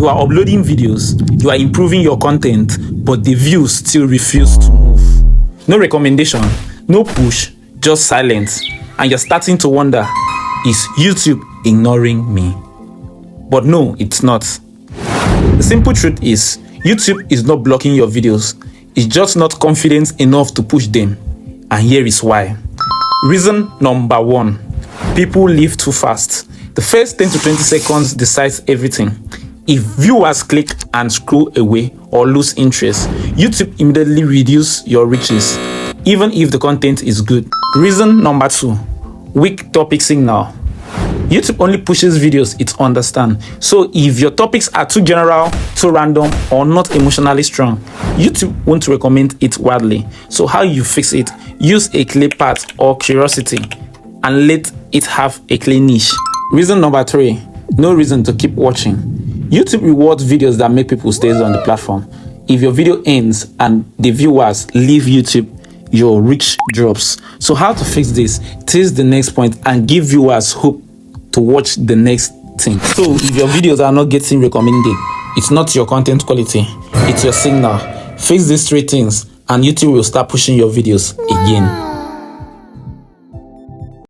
You are uploading videos, you are improving your content, but the views still refuse to move. No recommendation, no push, just silence. And you're starting to wonder, is YouTube ignoring me? But no, it's not. The simple truth is, YouTube is not blocking your videos. It's just not confident enough to push them. And here is why. Reason number 1. People leave too fast. The first 10 to 20 seconds decides everything. If viewers click and scroll away or lose interest, YouTube immediately reduces your reaches, even if the content is good. Reason number 2. Weak topic signal. YouTube only pushes videos it understands. So if your topics are too general, too random, or not emotionally strong, YouTube won't recommend it widely. So how you fix it? Use a clear path or curiosity and let it have a clear niche. Reason number 3. No reason to keep watching. YouTube rewards videos that make people stay on the platform. If your video ends and the viewers leave YouTube, your reach drops. So how to fix this? Taste the next point and give viewers hope to watch the next thing. So if your videos are not getting recommended, it's not your content quality, it's your signal. Fix these 3 things and YouTube will start pushing your videos again.